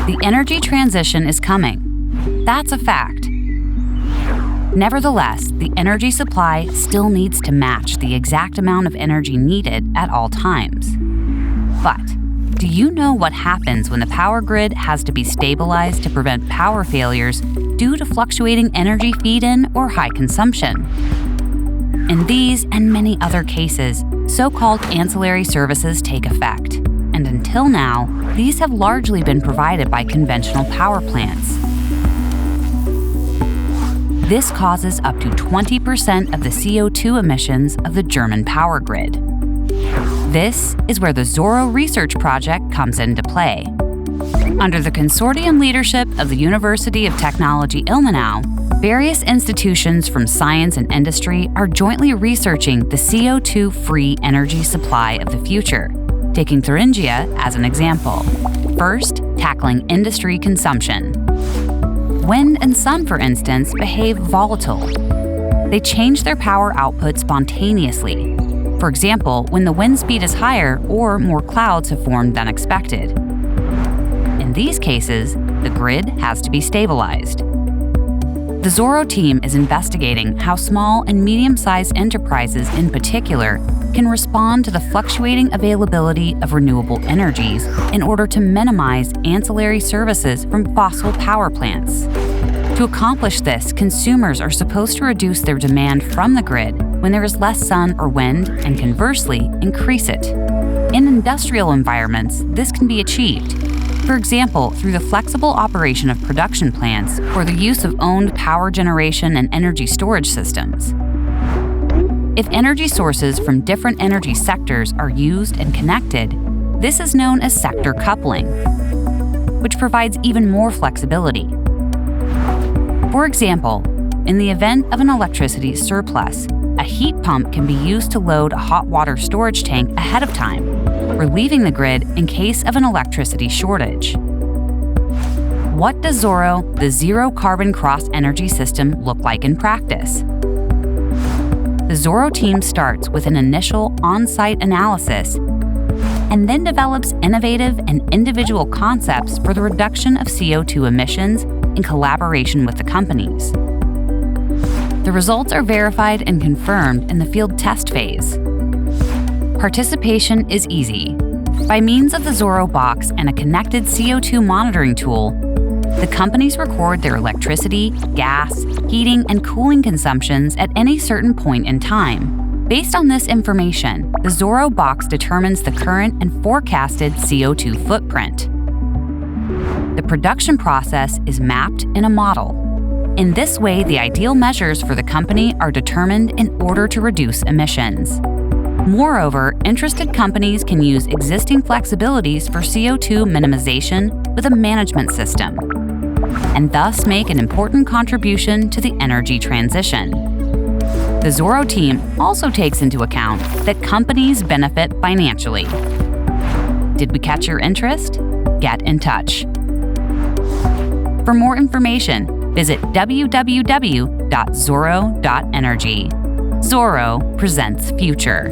The energy transition is coming. That's a fact. Nevertheless, the energy supply still needs to match the exact amount of energy needed at all times. But do you know what happens when the power grid has to be stabilized to prevent power failures due to fluctuating energy feed-in or high consumption? In these and many other cases, so-called ancillary services take effect, and until now, these have largely been provided by conventional power plants. This causes up to 20% of the CO2 emissions of the German power grid. This is where the ZO.RRO research project comes into play. Under the consortium leadership of the University of Technology Ilmenau, various institutions from science and industry are jointly researching the CO2-free energy supply of the future, taking Thuringia as an example. First, tackling industry consumption. Wind and sun, for instance, behave volatile. They change their power output spontaneously. For example, when the wind speed is higher or more clouds have formed than expected. In these cases, the grid has to be stabilized. The ZO.RRO team is investigating how small and medium-sized enterprises in particular can respond to the fluctuating availability of renewable energies in order to minimize ancillary services from fossil power plants. To accomplish this, consumers are supposed to reduce their demand from the grid when there is less sun or wind, and conversely, increase it. In industrial environments, this can be achieved, for example, through the flexible operation of production plants or the use of owned power generation and energy storage systems. If energy sources from different energy sectors are used and connected, this is known as sector coupling, which provides even more flexibility. For example, in the event of an electricity surplus, a heat pump can be used to load a hot water storage tank ahead of time, relieving the grid in case of an electricity shortage. What does ZO.RRO, the Zero Carbon Cross Energy System, look like in practice? The ZO.RRO team starts with an initial on-site analysis and then develops innovative and individual concepts for the reduction of CO2 emissions in collaboration with the companies. The results are verified and confirmed in the field test phase. Participation is easy. By means of the ZO.RRO box and a connected CO2 monitoring tool, the companies record their electricity, gas, heating, and cooling consumptions at any certain point in time. Based on this information, the ZO.RRO box determines the current and forecasted CO2 footprint. The production process is mapped in a model. In this way, the ideal measures for the company are determined in order to reduce emissions. Moreover, interested companies can use existing flexibilities for CO2 minimization with a management system, and thus make an important contribution to the energy transition. The ZO.RRO team also takes into account that companies benefit financially. Did we catch your interest? Get in touch. For more information, visit www.zorro.energy. ZO.RRO presents future.